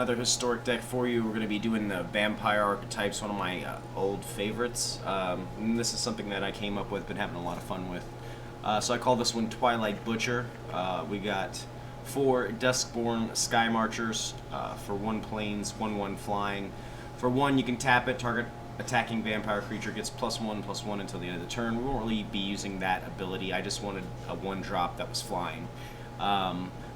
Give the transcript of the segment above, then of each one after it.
Another historic deck for you. We're going to be doing the Vampire Archetypes, one of my old favorites. And this is something that I came up with, been having a lot of fun with. So I call this one Twilight Butcher. We got 4 Duskborn Sky Marchers for 1 plains, 1/1 flying. For 1, you can tap it, target attacking vampire creature gets +1/+1 until the end of the turn. We won't really be using that ability. I just wanted a 1-drop that was flying.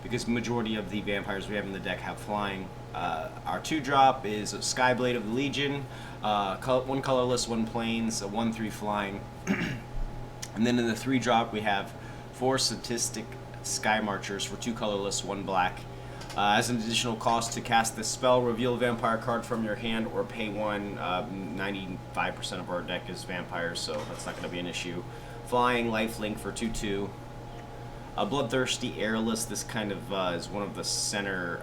Because the majority of the vampires we have in the deck have flying. Our 2-drop is a Skyblade of the Legion, 1 colorless, 1 plains, a 1/3 flying. And then in the 3-drop we have 4 Statistic Sky Marchers for 2 colorless, 1 black. As an additional cost to cast this spell, reveal a vampire card from your hand or pay 1. 95% of our deck is vampires, so that's not going to be an issue. Flying, lifelink for 2/2. A Bloodthirsty Airless. This kind of is one of the center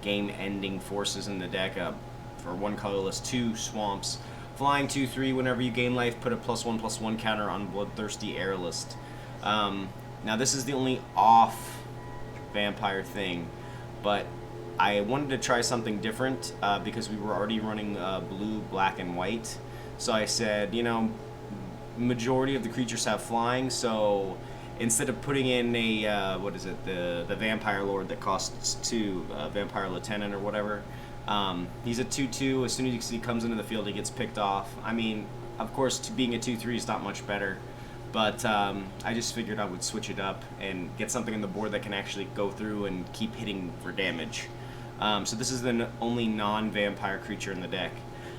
game-ending forces in the deck. For 1 colorless, 2 swamps. Flying 2/3. Whenever you gain life, put a +1/+1 counter on Bloodthirsty Airless. Now this is the only off vampire thing, but I wanted to try something different because we were already running blue, black, and white. So I said, you know, majority of the creatures have flying, so instead of putting in a the Vampire Lord that costs 2, Vampire Lieutenant or whatever, he's a 2/2. As soon as he comes into the field, he gets picked off. I mean, of course, being a 2/3 is not much better, but I just figured I would switch it up and get something on the board that can actually go through and keep hitting for damage. So this is the only non-vampire creature in the deck.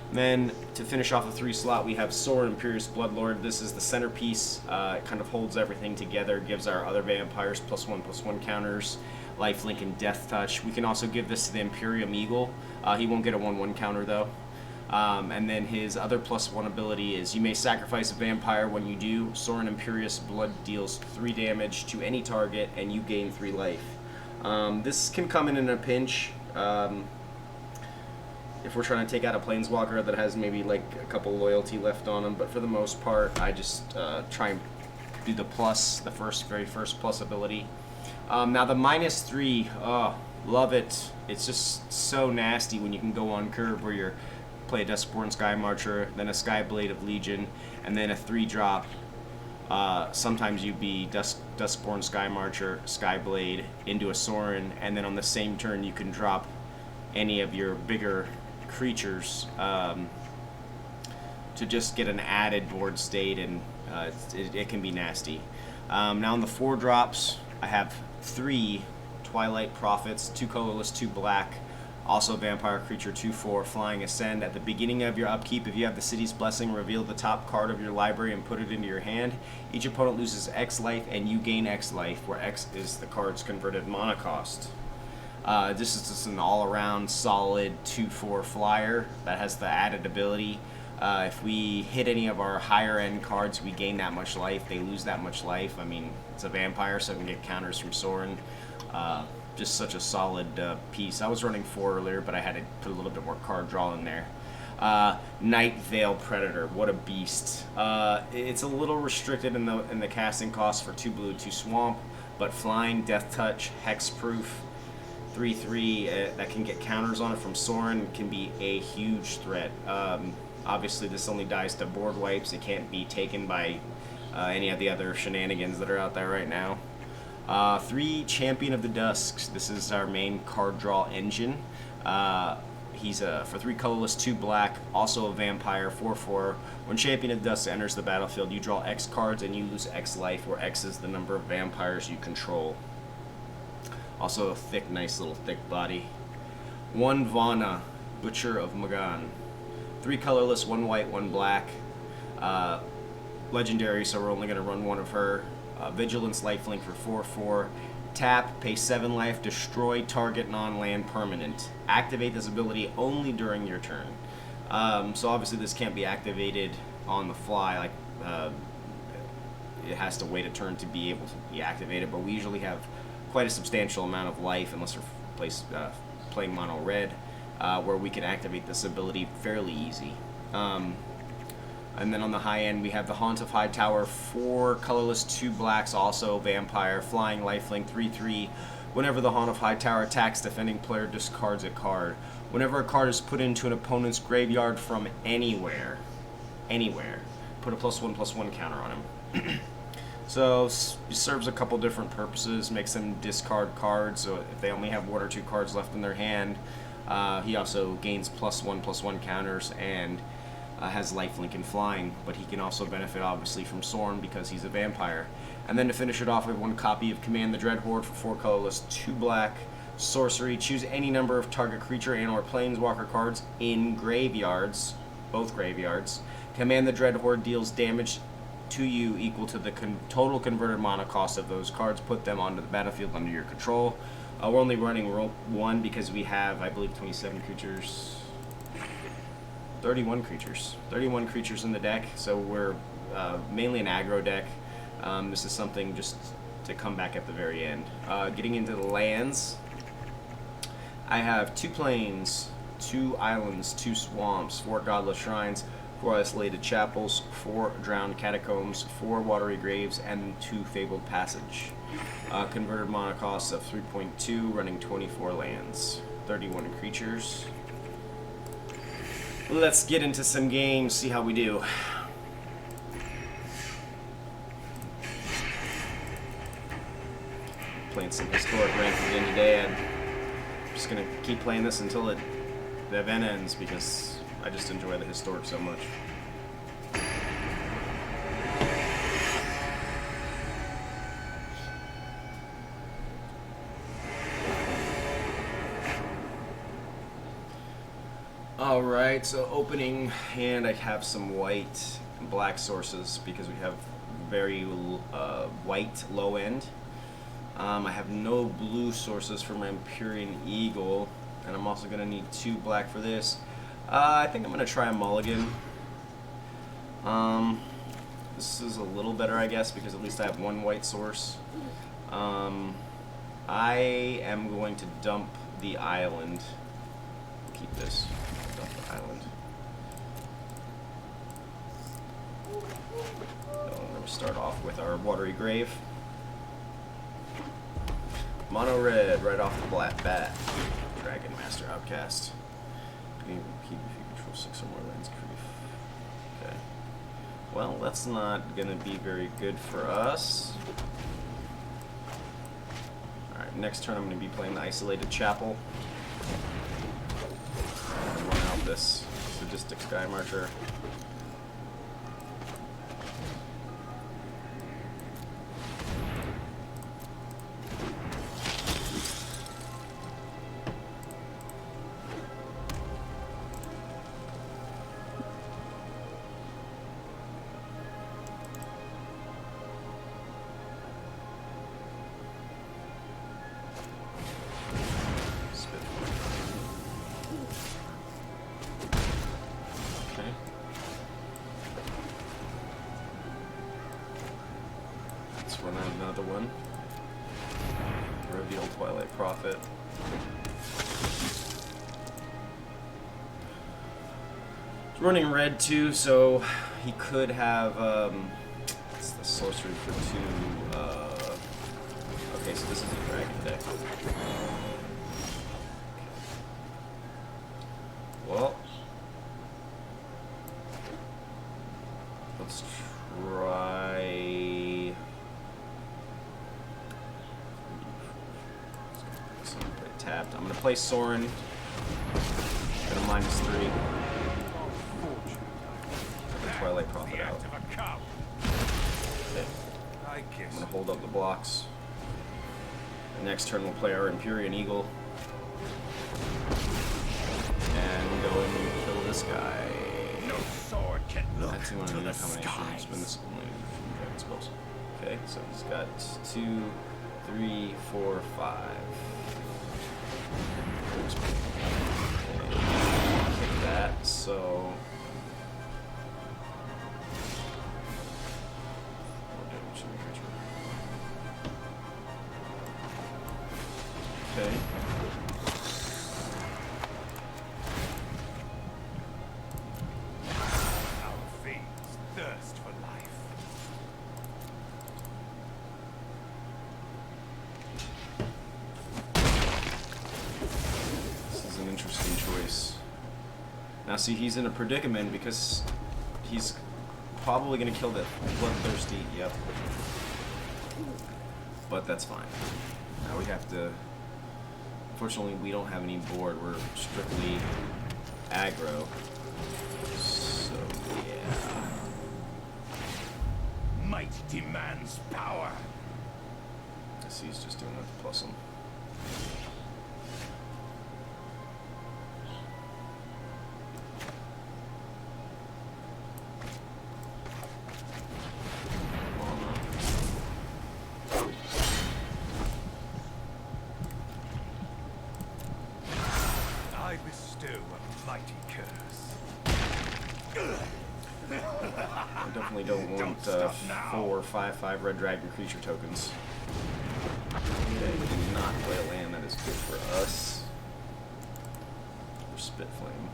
Then, to finish off the 3 slot, we have Sorin Imperious Bloodlord. This is the centerpiece. It kind of holds everything together, gives our other vampires +1/+1 counters, lifelink and death touch. We can also give this to the Imperium Eagle. He won't get a 1/1 counter though. And then his other +1 ability is you may sacrifice a vampire. When you do, Sorin Imperious Blood deals 3 damage to any target and you gain 3 life. This can come in a pinch. If we're trying to take out a planeswalker that has maybe like a couple loyalty left on him, but for the most part, I just try and do the plus, the very first plus ability. Now the -3, love it. It's just so nasty when you can go on curve where you're play a Duskborn Sky Marcher, then a Skyblade of Legion, and then a 3-drop. Sometimes you'd be Duskborn Sky Marcher, Skyblade into a Sorin, and then on the same turn you can drop any of your bigger creatures to just get an added board state, and it can be nasty. Now on the 4-drops, I have 3 Twilight Prophets, 2 colorless, 2 black, also vampire creature, 2/4, flying ascend. At the beginning of your upkeep, if you have the City's Blessing, reveal the top card of your library and put it into your hand. Each opponent loses X life and you gain X life, where X is the card's converted mana cost. This is just an all-around solid 2/4 flyer that has the added ability. If we hit any of our higher-end cards, we gain that much life. They lose that much life. I mean, it's a vampire, so it can get counters from Sorin. Just such a solid piece. I was running 4 earlier, but I had to put a little bit more card draw in there. Night Veil Predator, what a beast. It's a little restricted in the casting cost for 2 blue, 2 swamp, but flying, death touch, hexproof, 3/3 that can get counters on it from Sorin can be a huge threat. Obviously this only dies to board wipes. It can't be taken by any of the other shenanigans that are out there right now. 3 Champion of the Dusks. This is our main card draw engine. He's for 3 colorless, 2 black, also a vampire, 4/4. When Champion of the Dusks enters the battlefield, you draw X cards and you lose X life, where X is the number of vampires you control. Also a thick, nice little thick body. 1 Vana, Butcher of Magan. 3 colorless, 1 white, 1 black. Legendary, so we're only going to run 1 of her. Vigilance lifelink for 4/4. Tap, pay 7 life, destroy target non-land permanent. Activate this ability only during your turn. So obviously this can't be activated on the fly, like it has to wait a turn to be able to be activated, but we usually have quite a substantial amount of life, unless we're playing mono red, where we can activate this ability fairly easy. And then on the high end, we have the Haunt of Hightower, 4 colorless, 2 blacks, also vampire, flying, lifelink, 3/3. Whenever the Haunt of Hightower attacks, defending player discards a card. Whenever a card is put into an opponent's graveyard from anywhere, put a +1/+1 counter on him. So it serves a couple different purposes. Makes them discard cards. So if they only have 1 or 2 cards left in their hand, he also gains +1/+1 counters and has lifelink and flying. But he can also benefit obviously from Sorin because he's a vampire. And then to finish it off, we have 1 copy of Command the Dreadhorde for 4 colorless, 2 black. Sorcery. Choose any number of target creature and/or planeswalker cards in graveyards, both graveyards. Command the Dreadhorde deals damage to you equal to the total converted mana cost of those cards. Put them onto the battlefield under your control. We're only running 1 because we have, I believe, 27 creatures, 31 creatures, 31 creatures in the deck. So we're mainly an aggro deck. This is something just to come back at the very end. Getting into the lands, I have 2 plains, 2 islands, 2 swamps, 4 godless shrines, 4 isolated chapels, 4 drowned catacombs, 4 watery graves, and 2 fabled passage. Converted mana costs of 3.2, running 24 lands, 31 creatures. Let's get into some games, see how we do. Playing some historic ranked again today. I'm just gonna keep playing this until the event ends because I just enjoy the historic so much. Alright, so opening hand, I have some white and black sources because we have very white low end. I have no blue sources for my Empyrean Eagle, and I'm also going to need 2 black for this. I think I'm going to try a mulligan. This is a little better, I guess, because at least I have 1 white source. I am going to dump the island. Keep this. Dump the island. So I'm going to start off with our watery grave. Mono red right off the bat. Dragon Master Outcast. Keep if you control 6 or more lands. Okay. Well, that's not gonna be very good for us. Alright, next turn I'm gonna be playing the Isolated Chapel. Run out this Sadistic Sky Marcher. Another one. Reveal Twilight Prophet. It's running red too, so he could have it's the sorcery for 2 okay, so this is a dragon deck. Well, let's try. Tapped. I'm going to play Sorin. Got a -3. Get the Twilight Prophet out. Okay. I'm going to hold up the blocks. The next turn we'll play our Empyrean Eagle. And go and kill this guy. No sword can look That's one of the combinations. Spin this only dragon spells. Okay, so he's got 2, 3, 4, 5. Kick that, so okay. Our fiends thirst for life. interesting choice. Now see, he's in a predicament because he's probably going to kill that bloodthirsty, yep. But that's fine. Now we have to... Unfortunately, we don't have any board. We're strictly aggro. So, yeah. Might demands power. I see he's just doing that to plus him. I bestow a mighty curse. I definitely don't want stop now. 4 or 5/5 red dragon creature tokens. Okay, we do not play a land that is good for us. Or Spit Flame.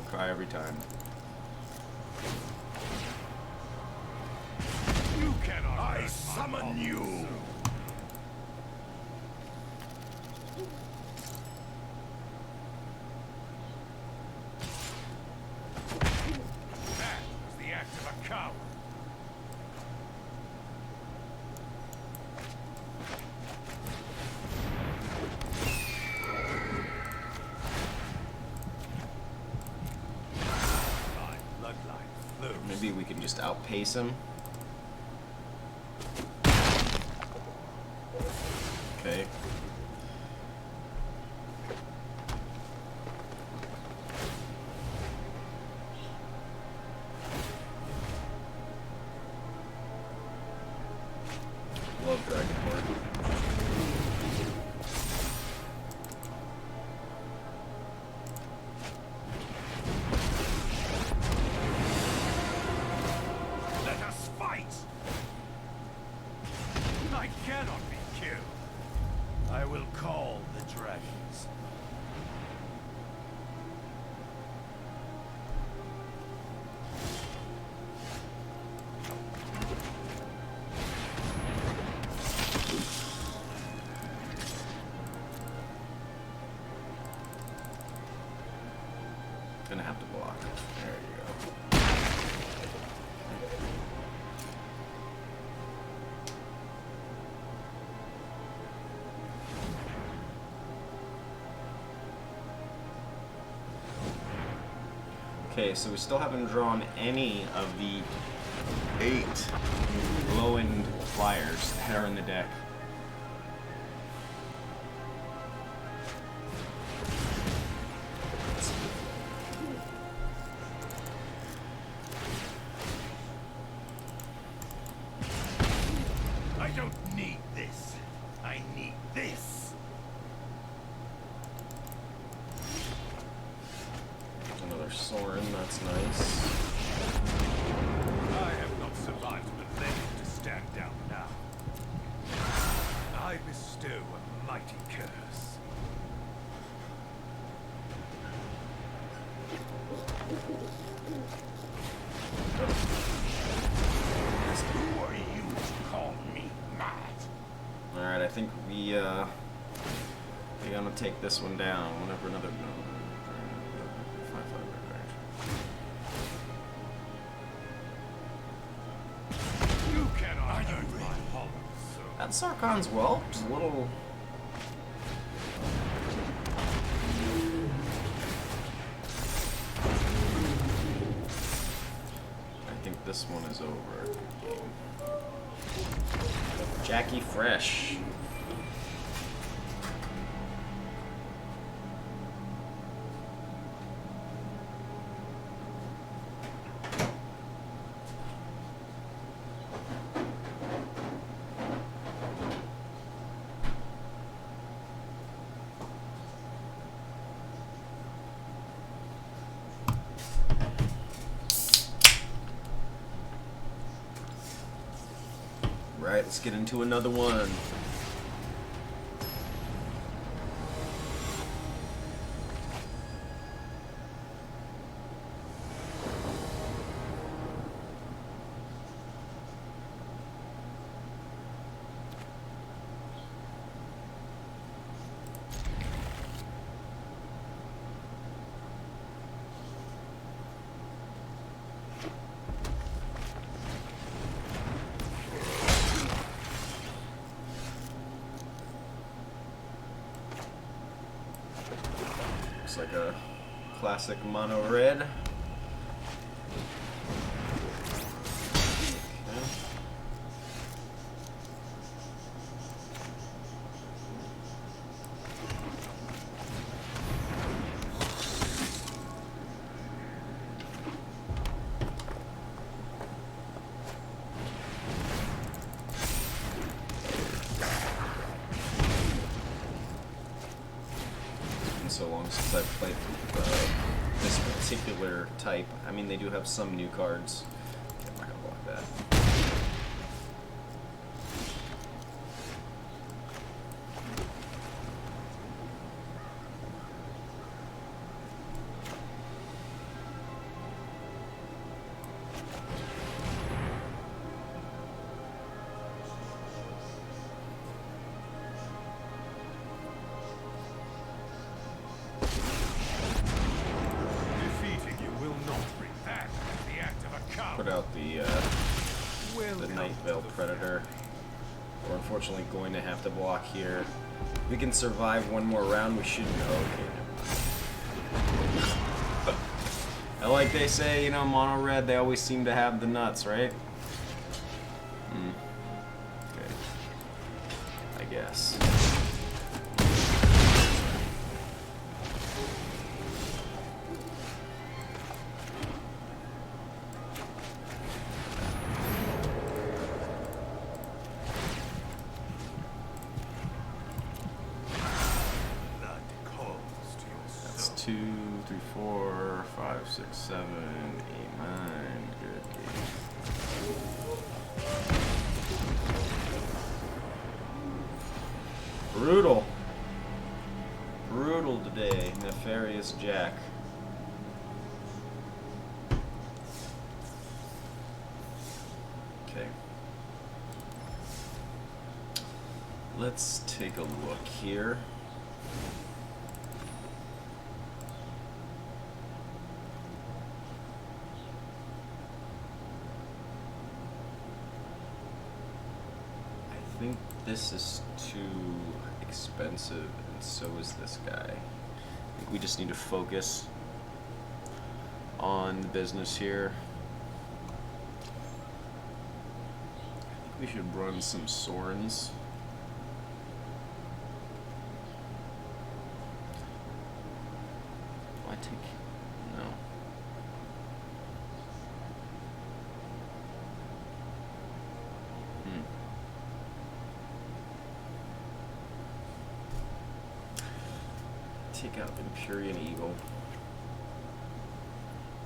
Cry every time. You cannot. I summon you. That was the act of a coward. My bloodline flows. Maybe we can just outpace him. Okay. Love Dragonborn. Let us fight! I cannot be killed. I will call the dragons. Gonna have to block. There you go. Okay, so we still haven't drawn any of the 8 low-end flyers that are in the deck. I don't need this. I need this. Another Sorin, that's nice. I have not survived enough to stand down now. I bestow a mighty curse. Who are you to call me mad? Alright, I think we're gonna take this one down. Whenever another... No, 5/5 red You cannot hurt my hollow soul. That Sarkon's Whelp is a little... I think this one is over. Jackie Fresh. Right, let's get into another one. looks like a classic mono red. Okay. So long since I've played this particular type. I mean, they do have some new cards. Okay, I'm not gonna block that. Put out the Night Veil Predator. We're unfortunately going to have to block here. If we can survive one more round, we should go. Okay, never mind. And like they say, you know, mono red, they always seem to have the nuts, right? Okay. I guess. That's 2, 3, 4, 5, 6, 7, 8, 9. Good game. Brutal. Brutal today, Nefarious Jack. Okay. Let's take a look here. I think this is too expensive, and so is this guy. I think we just need to focus on the business here. I think we should run some Sorens. Do I take... no. Take out Empyrean Eagle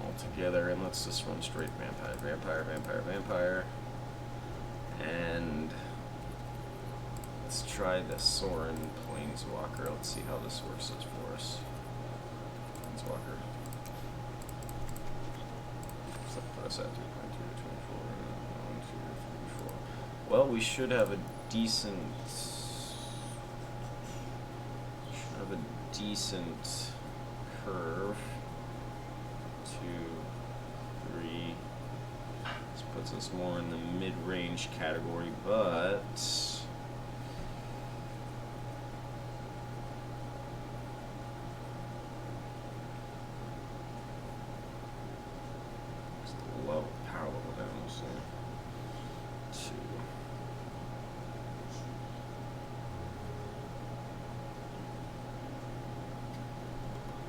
altogether, and let's just run straight Vampire, Vampire, Vampire, Vampire. And let's try the Sorin Planeswalker. Let's see how this works for us. Planeswalker. What's that put us at? 3.2, 24, 1, 2, 3, 4. Well, we should have a decent... decent curve. 2, 3. This puts us more in the mid-range category, but just the level, power level down, so 2.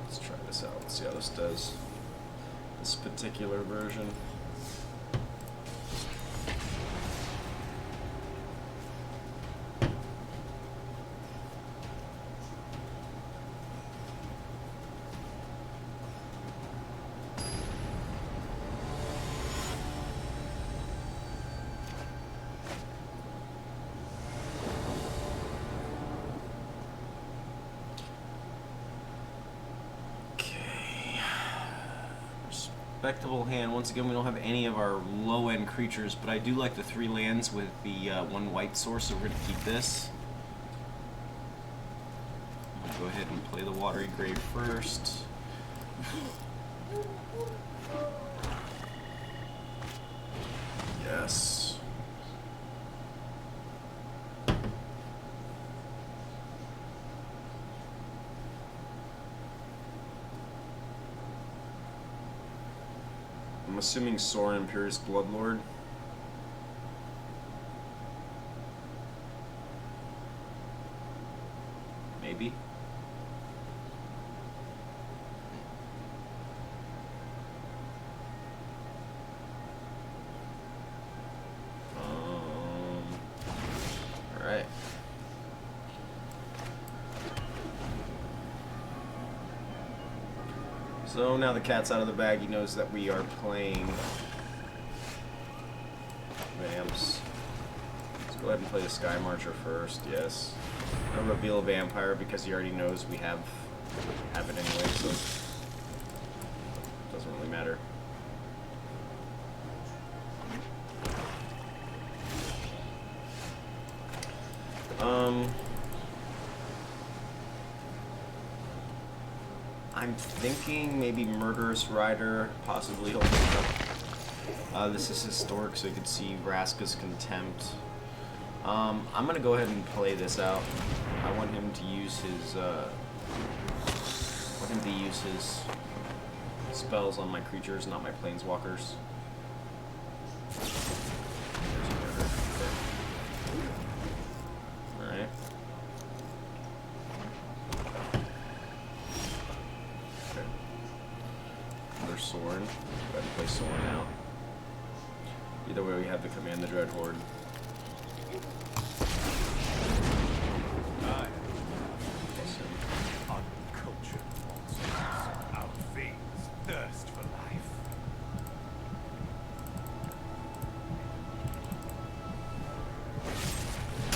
Let's try this out. Let's see how this does. This particular version. Respectable hand. Once again, we don't have any of our low-end creatures, but I do like the 3 lands with the 1 white source, so we're going to keep this. I'll go ahead and play the Watery Grave first. Yes. assuming Soren, Imperious Bloodlord. Maybe. Alright. So now the cat's out of the bag, he knows that we are playing Vamps. Let's go ahead and play the Sky Marcher first, yes. I'll reveal a Vampire because he already knows we have it anyway, so it doesn't really matter. I'm thinking maybe Murderous Rider, possibly holding up. This is historic, so you can see Vraska's Contempt. I'm gonna go ahead and play this out. I want him to use his spells on my creatures, not my planeswalkers. There's a murder. Okay. Alright. Okay. Another Soren. Go ahead and play Soren out. Either way, we have to command the Dread Horde. Uncultured monsters, our fiends thirst for life.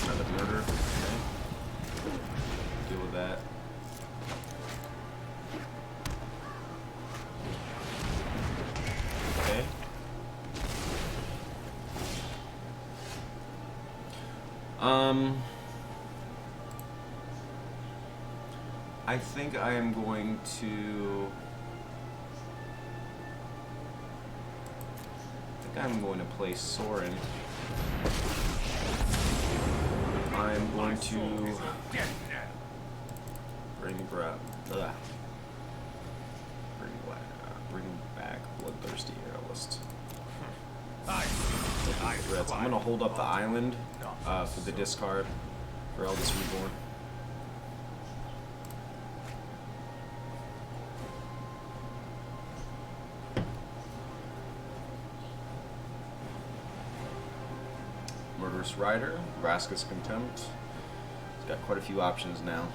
Another murder. Okay. Deal with that. Okay. I think I am going to... play Soren. I'm going to bring back Bloodthirsty Aerialist. I'm going to hold up the island for the discard for Eldest Reborn. Murderous Rider, Vraska's Contempt. He's got quite a few options now.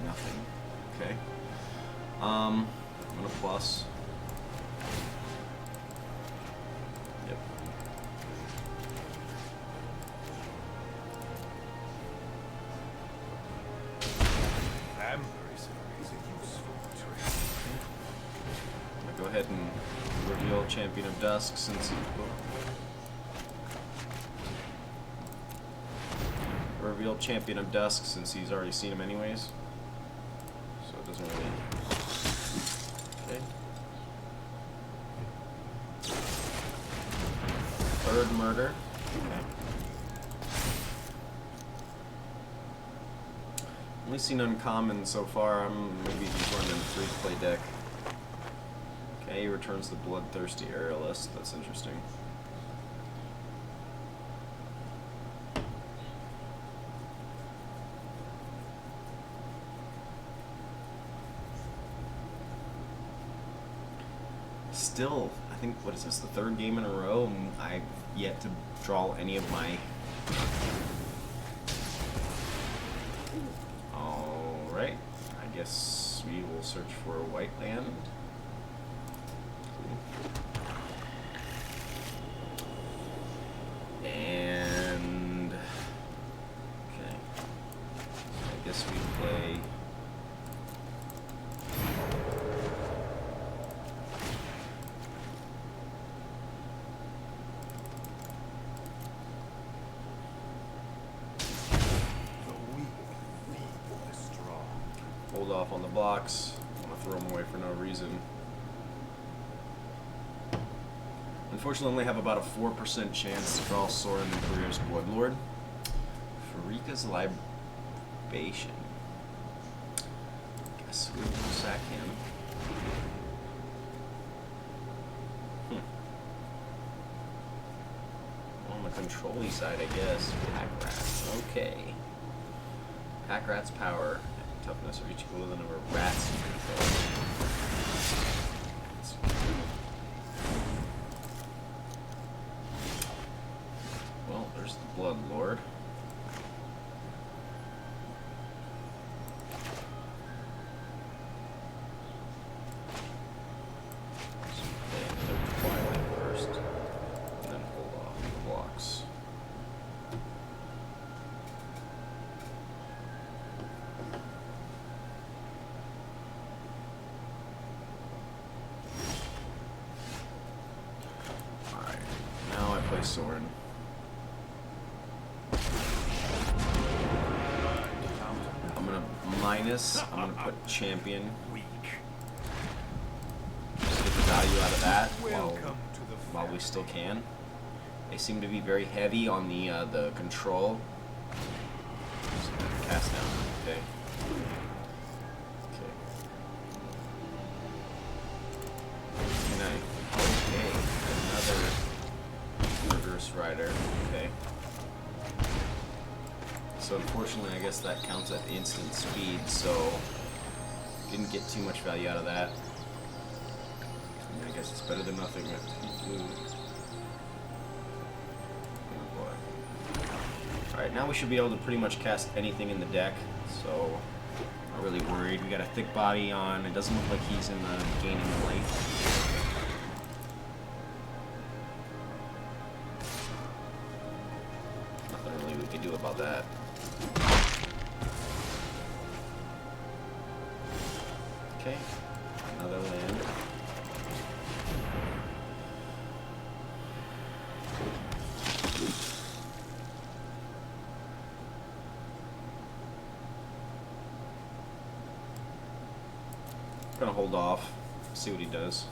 Nothing. Okay. I'm gonna plus. Yep. Amber is a useful trick. I'm gonna go ahead and reveal Champion of Dusk since he... Reveal Champion of Dusk since he's already seen him anyways. So it doesn't really... Okay. Third murder. Okay. Only seen uncommon so far. Maybe he's running a 3-play deck. Okay, he returns the Bloodthirsty Aerialist. That's interesting. Still, I think, what is this, the third game in a row? I've yet to draw any of my... Alright, I guess we will search for a white land. And... okay. I guess we play... hold off on the blocks. I want to throw them away for no reason. Unfortunately, I only have about a 4% chance to draw Soren and Imperious Bloodlord. Farika's Libation. Guess we will sack him. control-y side, I guess. Pack rats. Okay. Pack rats' power and toughness are each equal to the number of rats you control. Well, there's the Blood Lord. Sword. I'm gonna minus. I'm gonna put champion. Just get the value out of that while we still can. They seem to be very heavy on the control. Just gonna cast down. Okay. Rider, okay. So unfortunately, I guess that counts at instant speed, so didn't get too much value out of that. I mean, I guess it's better than nothing. Alright, now we should be able to pretty much cast anything in the deck, so not really worried. We got a thick body on. It doesn't look like he's in the gaining life. Do about that. Okay, another land. Gonna hold off, see what he does.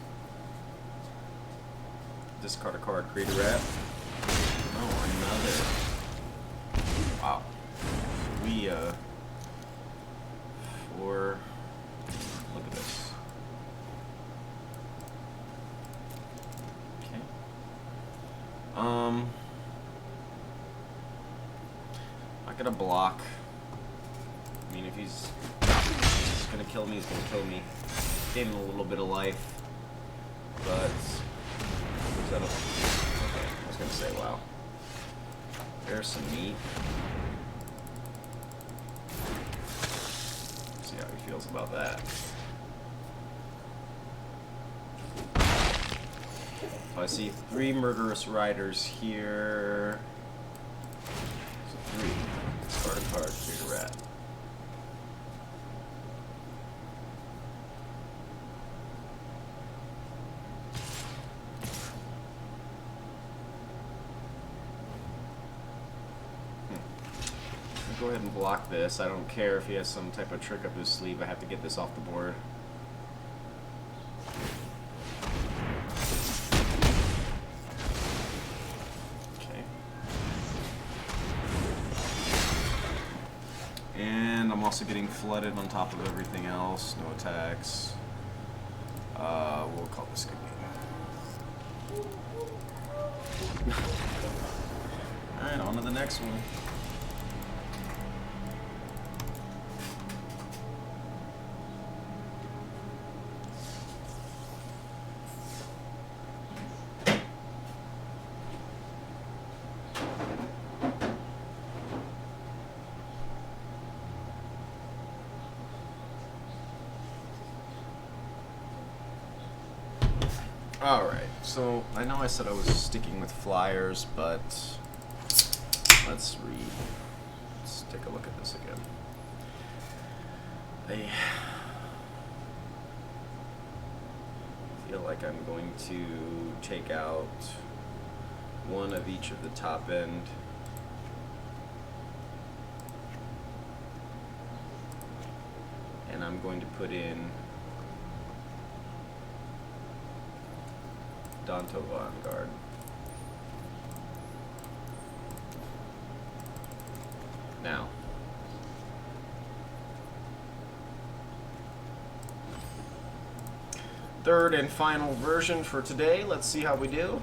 Discard a card, create a rat. Oh, another. Wow. We, look at this. Okay. Not gonna block. I mean, if he's gonna kill me, he's gonna kill me. Gaining a little bit of life, but is that okay, I was gonna say, wow. There's some meat. See how he feels about that. So I see 3 murderous riders here. So 3. Discard a card, create a rat. Go ahead and block this. I don't care if he has some type of trick up his sleeve. I have to get this off the board. Okay. And I'm also getting flooded on top of everything else. No attacks. We'll call this good game. Alright, on to the next one. Alright, so I know I said I was sticking with flyers, but let's take a look at this again. I feel like I'm going to take out one of each of the top end. And I'm going to put in Danto Vanguard. Now, third and final version for today. Let's see how we do.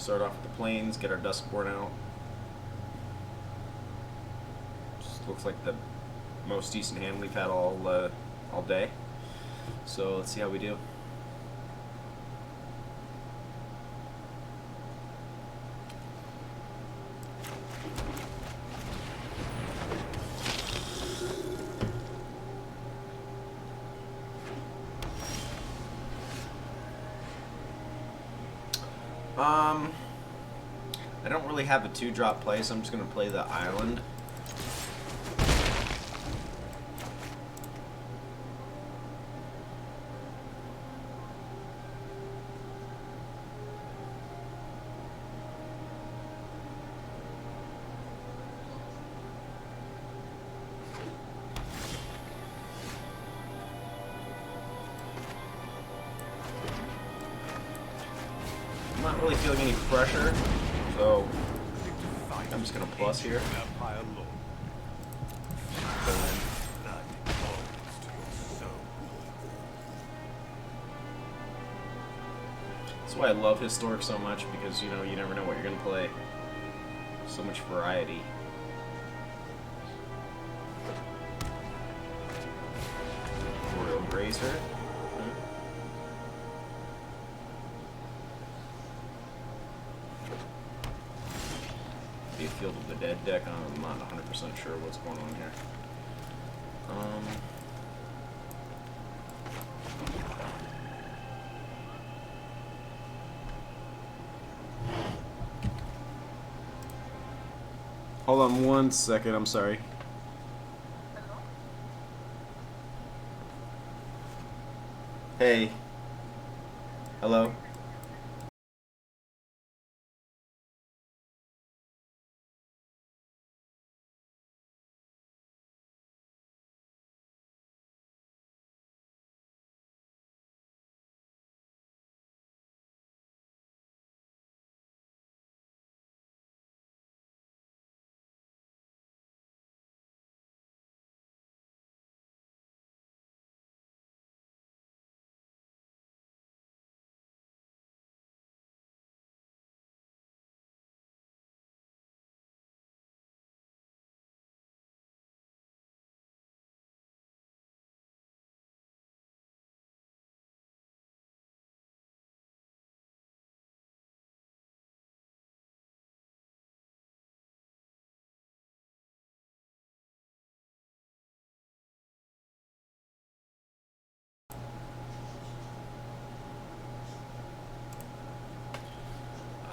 Start off with the plains, get our Duskborn out. Just looks like the most decent hand we've had all day. So let's see how we do. I don't really have a 2-drop play, so I'm just going to play the island. I'm not really feeling any pressure, so I'm just going to plus here. That's why I love Historic so much, because, you know, you never know what you're going to play. So much variety. Royal Grazer. Be a Field of the Dead deck. I'm not 100% sure what's going on here. Hold on 1 second, I'm sorry. Hey. Hello?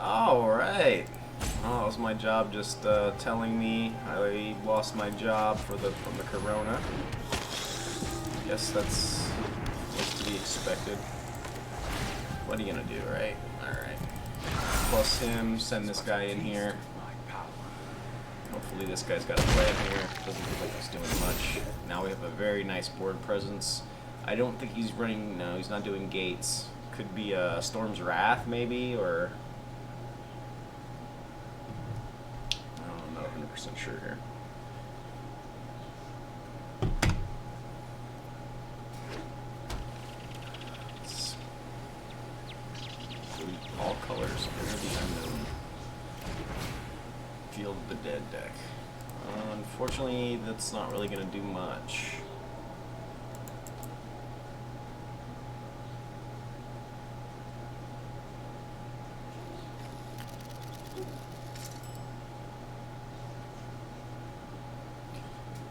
Alright. Oh, it was my job just telling me I lost my job from the corona. Guess that's what's to be expected. What are you gonna do, right? Alright. Plus him, send this guy in here. Hopefully this guy's got a plan here. Doesn't look like he's doing much. Now we have a very nice board presence. I don't think he's running, no, he's not doing gates. Could be a Storm's Wrath maybe, or I'm not 100% sure here. All colors are the unknown. Field of the Dead deck. Unfortunately, that's not really going to do much.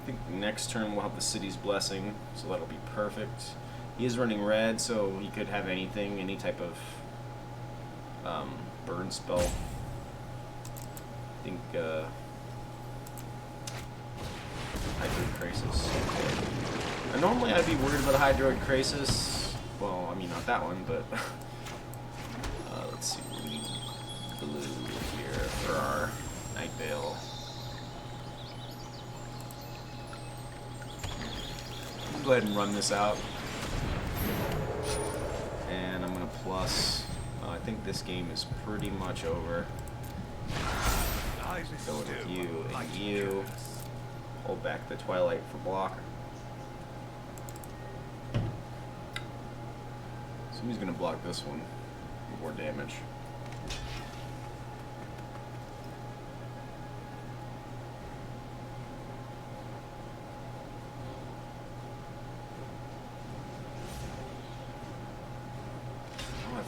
I think next turn we'll have the City's Blessing, so that'll be perfect. He is running red, so he could have anything, any type of burn spell. I think Hydroid Crisis. And normally I'd be worried about a Hydroid Crisis. Well, I mean not that one, but let's see, we need blue here for our Night Veil. I'll go ahead and run this out. And I'm gonna plus. I think this game is pretty much over. Going with you and you. Hold back the Twilight for block. Somebody's gonna block this one. More damage.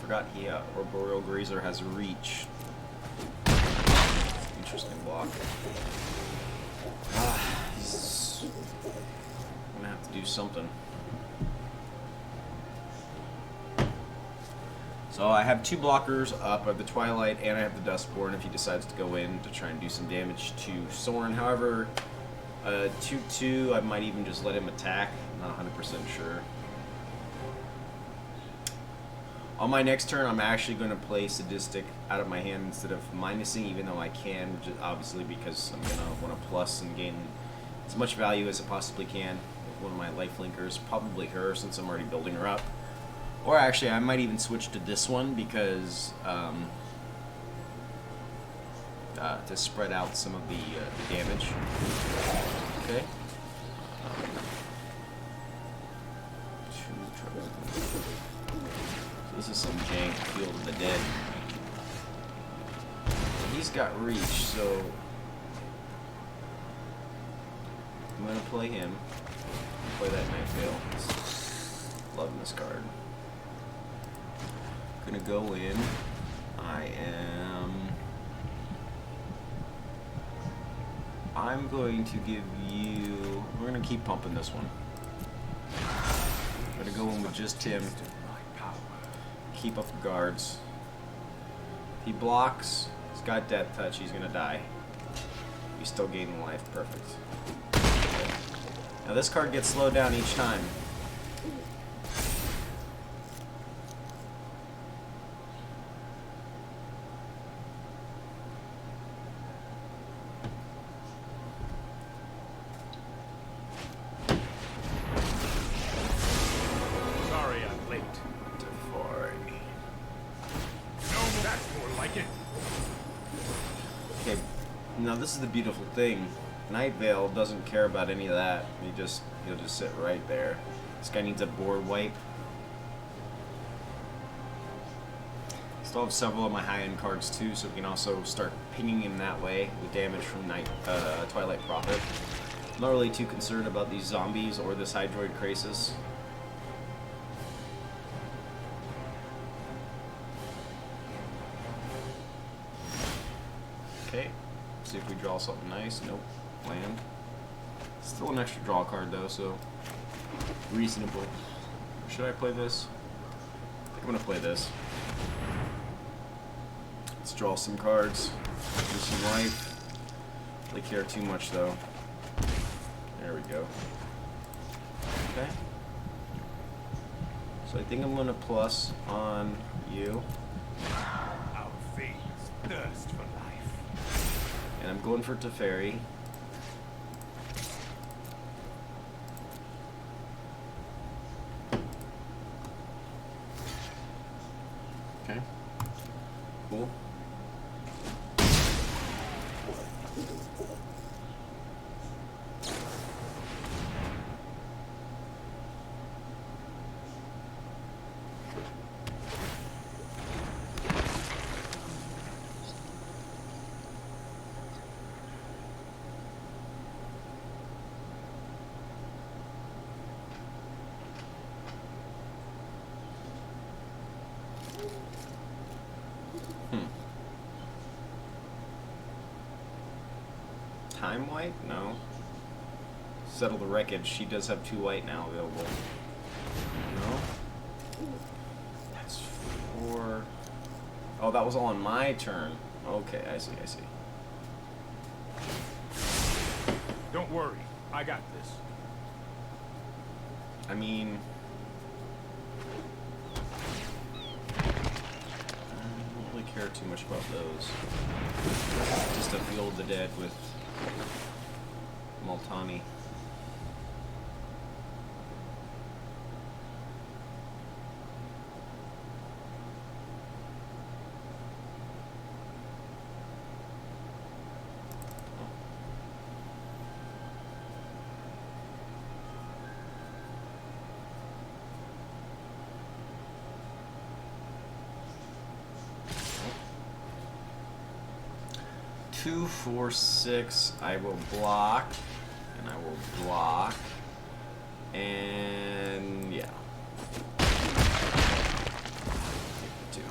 forgot he Arboreal Grazer has reach. Interesting block. He's gonna have to do something. So I have 2 blockers up of the Twilight, and I have the Dustborn if he decides to go in to try and do some damage to Soren. However, 2/2, I might even just let him attack. I'm not 100% sure. On my next turn, I'm actually going to play Sadistic out of my hand instead of minusing, even though I can, just obviously because I'm going to want to plus and gain as much value as I possibly can with one of my life linkers, probably her since I'm already building her up. Or actually, I might even switch to this one because to spread out some of the damage. Okay. So this is some jank Field of the Dead. He's got reach, so I'm gonna play him. Play that Night Veil. Loving this card. Gonna go in. I'm going to give you. We're gonna keep pumping this one. I'm gonna go in with just him. Keep up the guards. If he blocks, he's got Death Touch. He's gonna die. He's still gaining life. Perfect. Okay. Now this card gets slowed down each time. Now this is the beautiful thing. Night Veil doesn't care about any of that. He'll just sit right there. This guy needs a board wipe. Still have several of my high-end cards too, so we can also start pinging him that way with damage from Twilight Prophet. I'm not really too concerned about these zombies or this Hydroid Krasis. Okay. See if we draw something nice. Nope. Land. Still an extra draw card though, so reasonable. Should I play this? I think I'm gonna play this. Let's draw some cards. Do some life. Really care too much though. There we go. Okay. So I think I'm gonna plus on you. Our veins thirst for life. And I'm going for Teferi. Okay. Cool. Time white? No. Settle the Wreckage. She does have 2 white now available. No? That's 4. Oh, that was all on my turn. Okay, I see, I see. Don't worry, I got this. I mean... I don't really care too much about those. Just a Field of the Dead with Multani. Two, 4, 6. I will block, and I will block, and yeah. 2.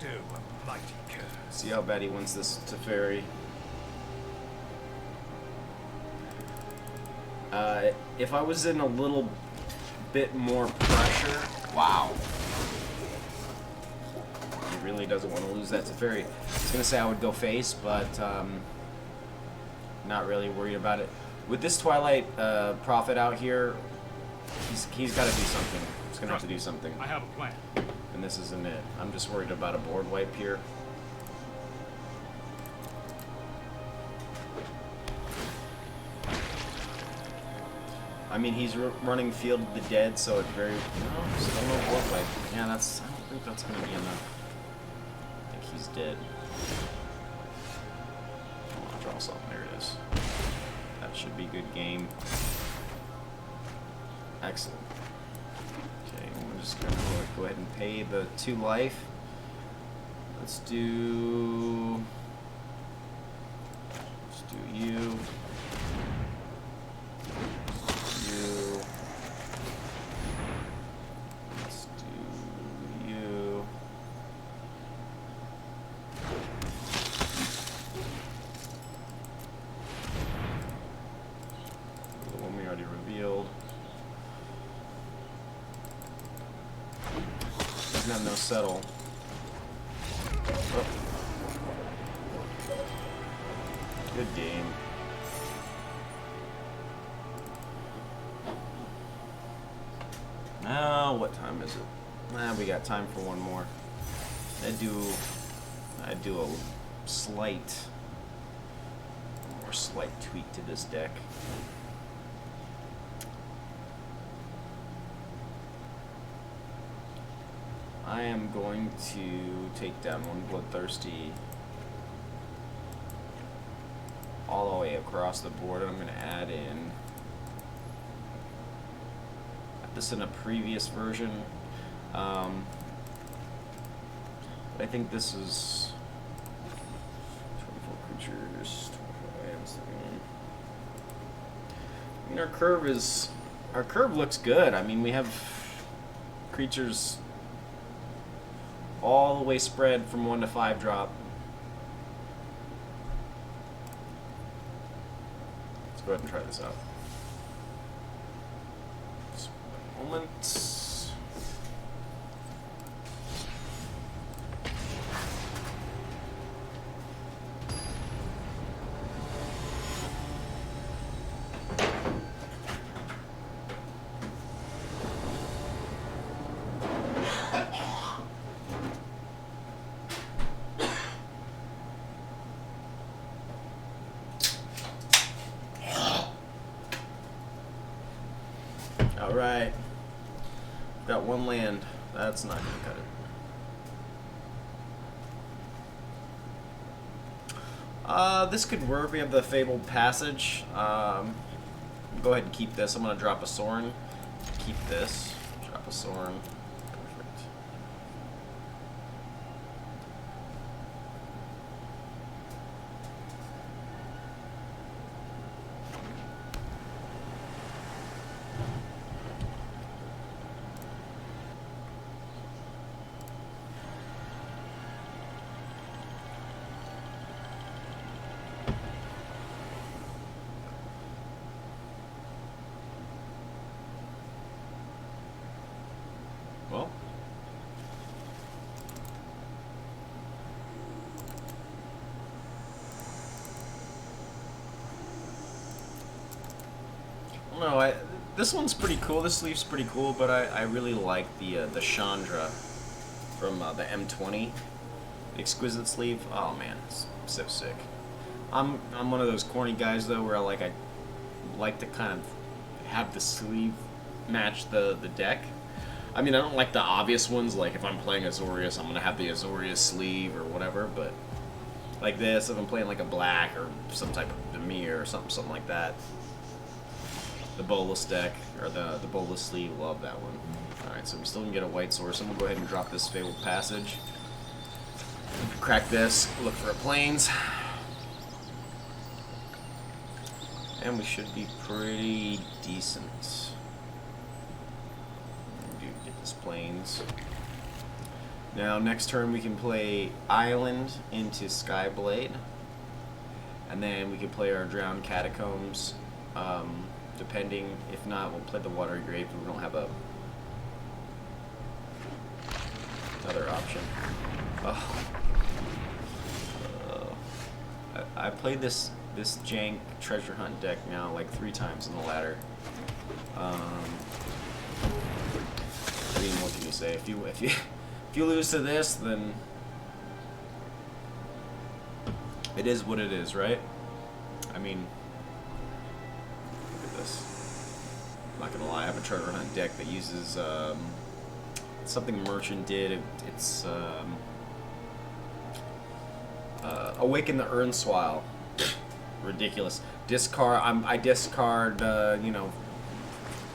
too a mighty curse. See how bad he wants this Teferi. If I was in a little bit more pressure, wow. He really doesn't want to lose that Teferi. I was gonna say I would go face, but not really worried about it. With this Twilight Prophet out here, he's got to do something. He's gonna have to do something. I have a plan. And this isn't it. I'm just worried about a board wipe here. I mean, he's running Field of the Dead, so it very... No, still no board wipe. Yeah, that's... I don't think that's going to be enough. I think he's dead. I want to draw something. There it is. That should be good game. Excellent. Okay, I'm just going to go ahead and pay the 2 life. Let's do you. You. Let's do you. The one we already revealed. Doesn't have no settle. Oh. Good game. Now, what time is it? We got time for one more. I'd do a more slight tweak to this deck. I am going to take down one Bloodthirsty all the way across the board. I'm going to add in this in a previous version. But I think this is 24 creatures, 24 lands. I mean, our curve looks good. I mean, we have creatures all the way spread from 1 to 5 drop. Let's go ahead and try this out. Just one moment. Alright. Got one land. That's not going to cut it. This could work. We have the Fabled Passage. Go ahead and keep this. I'm going to drop a Sorin. Keep this. Drop a Sorin. Perfect. Well, no, this one's pretty cool. This sleeve's pretty cool, but I really like the Chandra from the M20 Exquisite sleeve. Oh man, it's so sick. I'm one of those corny guys though, where I like to kind of have the sleeve match the deck. I mean, I don't like the obvious ones, like if I'm playing Azorius, I'm going to have the Azorius sleeve or whatever, but like this, if I'm playing like a black or some type of Demir or something like that. The Bolas deck, or the Bolas sleeve, love that one. Alright, so we still can get a white source, and we'll go ahead and drop this Fabled Passage. Crack this, look for a Plains. And we should be pretty decent. Get this Plains. Now next turn we can play Island into Skyblade, and then we can play our Drowned Catacombs. Depending, if not, we'll play the Watery Grave. We don't have another option. Oh. I played this jank treasure hunt deck now like 3 times in the ladder. I mean, what can you say? If you lose to this, then it is what it is, right? I mean, look at this. I'm not gonna lie, I have a treasure hunt deck that uses something Merchant did. It's Awaken the Urnswile. Ridiculous. Discard. I discard.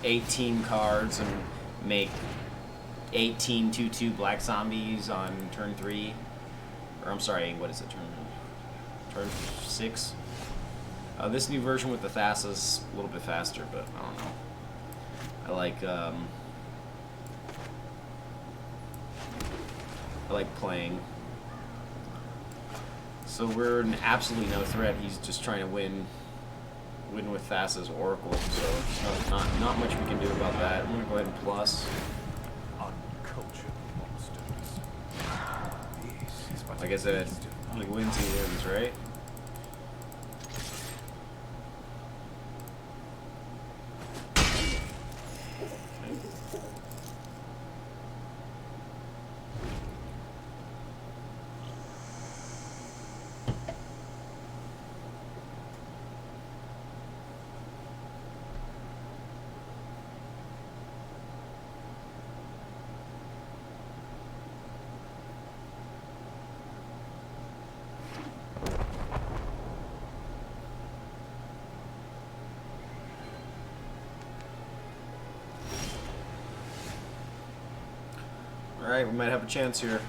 18 cards and make 18 2/2 black zombies on turn 3. Or I'm sorry, what is it? Turn 6. This new version with the Thassa's a little bit faster, but I don't know. I like playing. So we're in absolutely no threat. He's just trying to win with Thassa's Oracle. So there's not much we can do about that. I'm gonna go ahead and plus. Uncultured monsters. This is what Like I said, he wins, he wins, right? Alright, we might have a chance here.